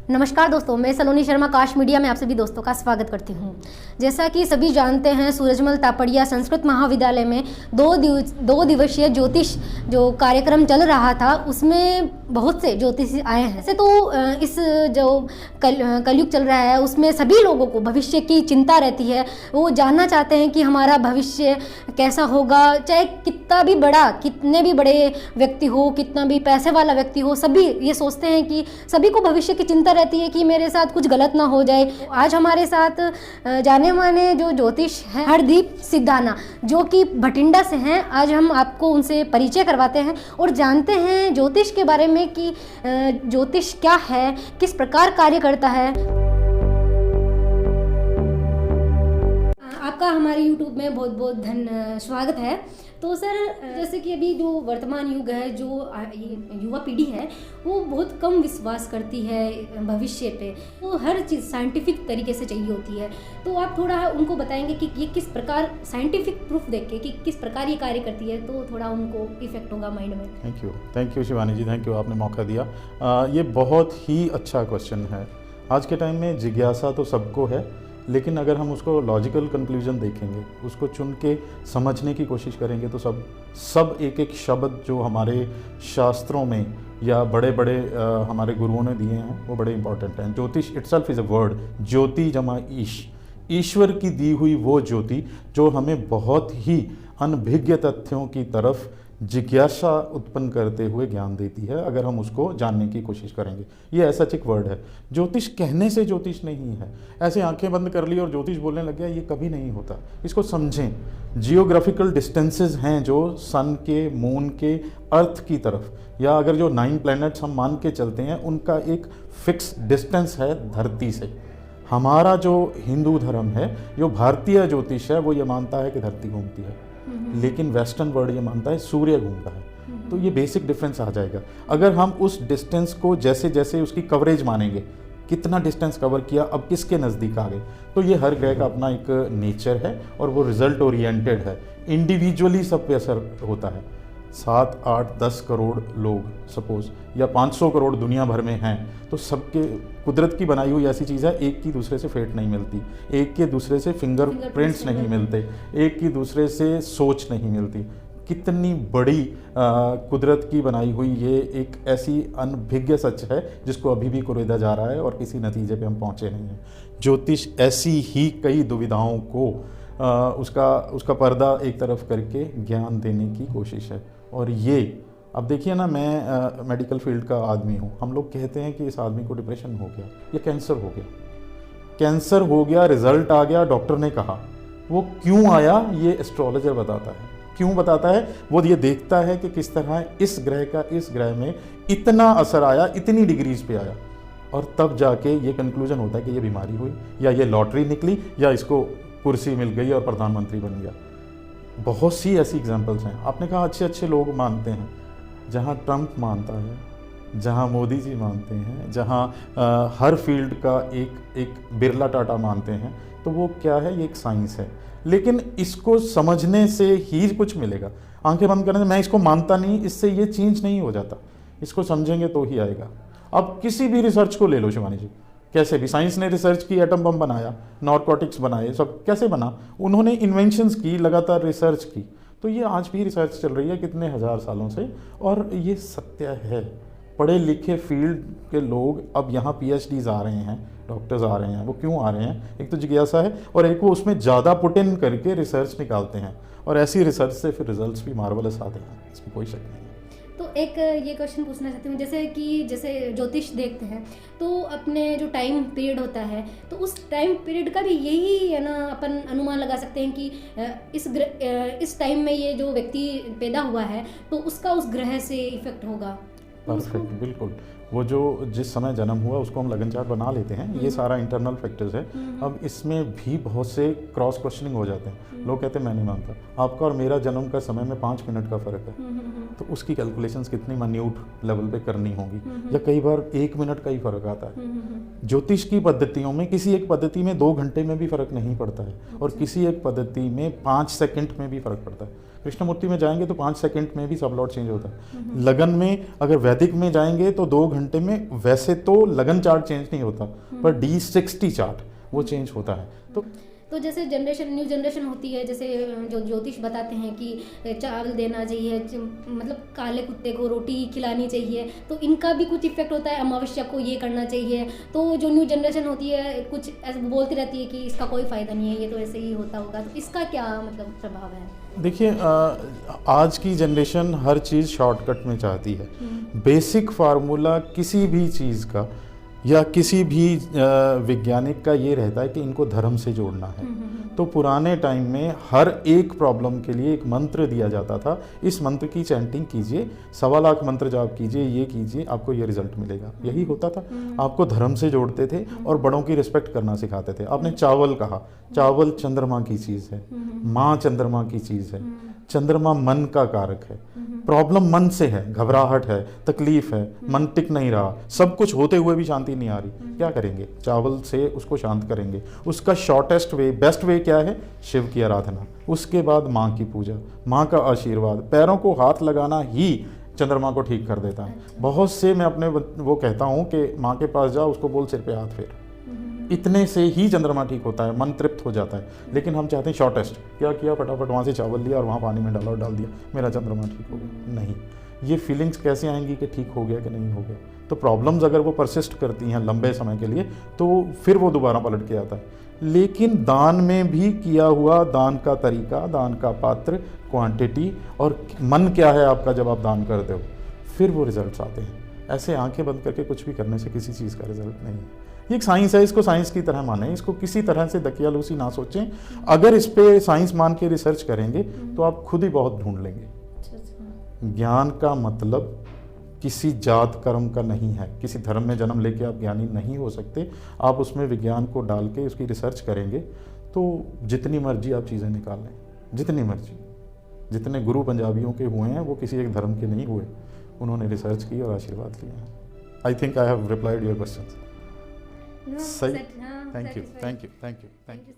नमस्कार दोस्तों, मैं सलोनी शर्मा काश मीडिया में आप सभी दोस्तों का स्वागत करती हूं। जैसा कि सभी जानते हैं, सूरजमल तापड़िया संस्कृत महाविद्यालय में दो दिवसीय ज्योतिष जो कार्यक्रम चल रहा था, उसमें बहुत से ज्योतिषी आए हैं। ऐसे तो इस जो कलयुग चल रहा है, उसमें सभी लोगों को भविष्य की चिंता रहती है। वो जानना चाहते हैं कि हमारा भविष्य कैसा होगा, चाहे कितना भी बड़ा, कितने भी बड़े व्यक्ति हो, कितना भी पैसे वाला व्यक्ति हो, सभी ये सोचते हैं कि सभी को भविष्य की चिंता रहती है कि मेरे साथ कुछ गलत ना हो जाए। आज हमारे साथ जाने माने जो ज्योतिष हैं हरदीप सिद्धाना, जो कि भटिंडा से हैं। आज हम आपको उनसे परिचय करवाते हैं और जानते हैं ज्योतिष के बारे में कि ज्योतिष क्या है, किस प्रकार कार्य करता है। आपका हमारे YouTube में बहुत बहुत स्वागत है। तो सर, जैसे कि अभी जो वर्तमान युग है, जो युवा पीढ़ी है, वो बहुत कम विश्वास करती है भविष्य पे। वो हर चीज़ साइंटिफिक तरीके से चाहिए होती है। तो आप थोड़ा उनको बताएंगे कि ये किस प्रकार साइंटिफिक प्रूफ देख के कि किस प्रकार ये कार्य करती है, तो थोड़ा उनको इफेक्ट होगा माइंड में। Thank you Shivani ji, thank you, आपने मौका दिया। ये बहुत ही अच्छा क्वेश्चन है। आज के टाइम में जिज्ञासा तो सबको है, लेकिन अगर हम उसको लॉजिकल कंक्लूजन देखेंगे, उसको चुन के समझने की कोशिश करेंगे, तो सब एक एक शब्द जो हमारे शास्त्रों में या बड़े बड़े हमारे गुरुओं ने दिए हैं, वो बड़े इंपॉर्टेंट हैं। ज्योतिष इटसेल्फ इज़ अ वर्ड, ज्योति जमा ईश्वर की दी हुई वो ज्योति जो हमें बहुत ही अनभिज्ञ तथ्यों की तरफ जिज्ञासा उत्पन्न करते हुए ज्ञान देती है, अगर हम उसको जानने की कोशिश करेंगे। ये ऐसा एक वर्ड है। ज्योतिष कहने से ज्योतिष नहीं है। ऐसे आंखें बंद कर ली और ज्योतिष बोलने लग गया, ये कभी नहीं होता। इसको समझें। जियोग्राफिकल डिस्टेंसेस हैं जो सन के, मून के, अर्थ की तरफ, या अगर जो 9 प्लैनेट्स हम मान के चलते हैं, उनका एक फिक्स डिस्टेंस है धरती से। हमारा जो हिंदू धर्म है, जो भारतीय ज्योतिष है, वो ये मानता है कि धरती घूमती है, लेकिन वेस्टर्न वर्ल्ड ये मानता है सूर्य घूमता है। तो ये बेसिक डिफरेंस आ जाएगा। अगर हम उस डिस्टेंस को जैसे जैसे उसकी कवरेज मानेंगे, कितना डिस्टेंस कवर किया, अब किसके नज़दीक आ गए, तो ये हर ग्रह का अपना एक नेचर है और वो रिजल्ट ओरिएंटेड है। इंडिविजुअली सब पे असर होता है। 7, 8, 10 करोड़ लोग सपोज, या 500 करोड़ दुनिया भर में हैं, तो सबके कुदरत की बनाई हुई ऐसी चीज़ है, एक की दूसरे से फेट नहीं मिलती, एक के दूसरे से फिंगरप्रिंट्स नहीं मिलते, एक की दूसरे से सोच नहीं मिलती। कितनी बड़ी कुदरत की बनाई हुई ये एक ऐसी अनभिज्ञ सच है जिसको अभी भी कुरेदा जा रहा है और किसी नतीजे पे हम पहुँचे नहीं हैं। ज्योतिष ऐसी ही कई दुविधाओं को उसका पर्दा एक तरफ करके ज्ञान देने की कोशिश है। और ये अब देखिए ना, मैं मेडिकल फील्ड का आदमी हूँ। हम लोग कहते हैं कि इस आदमी को डिप्रेशन हो गया या कैंसर हो गया। कैंसर हो गया, रिजल्ट आ गया, डॉक्टर ने कहा। वो क्यों आया ये एस्ट्रोलॉजर बताता है। क्यों बताता है? वो ये देखता है कि किस तरह इस ग्रह का इस ग्रह में इतना असर आया, इतनी डिग्रीज पे आया, और तब जाके ये कंक्लूजन होता है कि ये बीमारी हुई, या ये लॉटरी निकली, या इसको कुर्सी मिल गई और प्रधानमंत्री बन गया। बहुत सी ऐसी एग्जांपल्स हैं। आपने कहा अच्छे अच्छे लोग मानते हैं। जहाँ ट्रंप मानता है, जहाँ मोदी जी मानते हैं, जहाँ हर फील्ड का एक बिरला टाटा मानते हैं, तो वो क्या है? ये एक साइंस है। लेकिन इसको समझने से ही कुछ मिलेगा। आंखें बंद करने से मैं इसको मानता नहीं, इससे ये चेंज नहीं हो जाता। इसको समझेंगे तो ही आएगा। अब किसी भी रिसर्च को ले लो शिवानी जी, कैसे भी साइंस ने रिसर्च की, एटम बम बनाया, नारकोटिक्स बनाए, सब कैसे बना? उन्होंने इन्वेंशंस की, लगातार रिसर्च की। तो ये आज भी रिसर्च चल रही है कितने हज़ार सालों से, और ये सत्य है। पढ़े लिखे फील्ड के लोग अब यहाँ PhDs आ रहे हैं, डॉक्टर्स आ रहे हैं। वो क्यों आ रहे हैं? एक तो जिज्ञासा है, और एक वो उसमें ज़्यादा पुट इन करके रिसर्च निकालते हैं, और ऐसी रिसर्च से फिर रिजल्ट्स भी मार्वलस आते हैं, इसमें कोई शक नहीं है। तो एक ये क्वेश्चन पूछना चाहती हूँ, जैसे ज्योतिष देखते हैं तो अपने जो टाइम पीरियड होता है, तो उस टाइम पीरियड का भी यही है ना, अपन अनुमान लगा सकते हैं कि इस टाइम में ये जो व्यक्ति पैदा हुआ है तो उसका उस ग्रह से इफेक्ट होगा। परफेक्ट, बिल्कुल। वो जो जिस समय जन्म हुआ उसको हम लगन चार्ट बना लेते हैं। ये सारा इंटरनल फैक्टर्स है। अब इसमें भी बहुत से क्रॉस क्वेश्चनिंग हो जाते हैं। लोग कहते हैं मैं नहीं मानता, आपका और मेरा जन्म का समय में 5 मिनट का फ़र्क है, तो उसकी कैलकुलेशंस कितनी मान्यूट लेवल पे करनी होगी, या कई बार 1 मिनट का ही फ़र्क आता है। ज्योतिष की पद्धतियों में किसी एक पद्धति में 2 घंटे में भी फ़र्क नहीं पड़ता है, और किसी एक पद्धति में 5 सेकंड में भी फ़र्क पड़ता है। कृष्णमूर्ति में जाएंगे तो 5 सेकंड में भी सब लॉट चेंज होता है। लगन में अगर वैदिक में जाएंगे तो 2 घंटे में, वैसे तो लगन चार्ट चेंज नहीं होता पर D60 चार्ट वो चेंज होता है। तो जैसे न्यू जनरेशन होती है, जैसे जो ज्योतिष बताते हैं कि चावल देना चाहिए, मतलब काले कुत्ते को रोटी खिलानी चाहिए, तो इनका भी कुछ इफेक्ट होता है, अमावस्या को ये करना चाहिए। तो जो न्यू जनरेशन होती है कुछ ऐसे बोलती रहती है कि इसका कोई फ़ायदा नहीं है, ये तो ऐसे ही होता होगा, तो इसका क्या मतलब प्रभाव है? देखिए, आज की जनरेशन हर चीज़ शॉर्टकट में चाहती है। बेसिक फार्मूला किसी भी चीज़ का या किसी भी वैज्ञानिक का ये रहता है कि इनको धर्म से जोड़ना है। तो पुराने टाइम में हर एक प्रॉब्लम के लिए एक मंत्र दिया जाता था, इस मंत्र की चैंटिंग कीजिए, 1.25 लाख मंत्र जाप कीजिए, ये कीजिए, आपको ये रिजल्ट मिलेगा। यही होता था। आपको धर्म से जोड़ते थे और बड़ों की रिस्पेक्ट करना सिखाते थे। आपने चावल कहा, चावल चंद्रमा की चीज़ है, माँ चंद्रमा की चीज़ है, चंद्रमा मन का कारक है। प्रॉब्लम मन से है, घबराहट है, तकलीफ है, मन टिक नहीं रहा, सब कुछ होते हुए भी शांति नहीं आ रही, क्या करेंगे? चावल से उसको शांत करेंगे। उसका शॉर्टेस्ट वे, बेस्ट वे क्या है? शिव की आराधना, उसके बाद माँ की पूजा, माँ का आशीर्वाद, पैरों को हाथ लगाना ही चंद्रमा को ठीक कर देता है। बहुत से मैं अपने वो कहता हूँ कि माँ के पास जाओ, उसको बोल सिर पे हाथ फेर, इतने से ही चंद्रमा ठीक होता है, मन तृप्त हो जाता है। लेकिन हम चाहते हैं शॉर्टेस्ट, क्या किया, फटाफट वहाँ से चावल लिया और वहाँ पानी में डाला और डाल दिया, मेरा चंद्रमा ठीक हो गया। नहीं, ये फीलिंग्स कैसे आएंगी कि ठीक हो गया कि नहीं हो गया? तो प्रॉब्लम्स अगर वो परसिस्ट करती हैं लंबे समय के लिए तो फिर वो दोबारा पलट के आता है। लेकिन दान में भी किया हुआ, दान का तरीका, दान का पात्र, क्वांटिटी और मन क्या है आपका जब आप दान करते हो, फिर वो रिजल्ट्स आते हैं। ऐसे आंखें बंद करके कुछ भी करने से किसी चीज़ का रिजल्ट नहीं है। ये एक साइंस है, इसको साइंस की तरह माने, इसको किसी तरह से दकियालूसी ना सोचें। अगर इस पे साइंस मान के रिसर्च करेंगे तो आप खुद ही बहुत ढूंढ लेंगे। ज्ञान का मतलब किसी जात कर्म का नहीं है, किसी धर्म में जन्म लेके आप ज्ञानी नहीं हो सकते। आप उसमें विज्ञान को डाल के उसकी रिसर्च करेंगे तो जितनी मर्जी आप चीज़ें निकाल लें, जितनी मर्जी। जितने गुरु पंजाबियों के हुए हैं वो किसी एक धर्म के नहीं हुए, उन्होंने रिसर्च की और आशीर्वाद लिया है। I think I have replied your question. सही, thank you, thank you, thank you, thank you.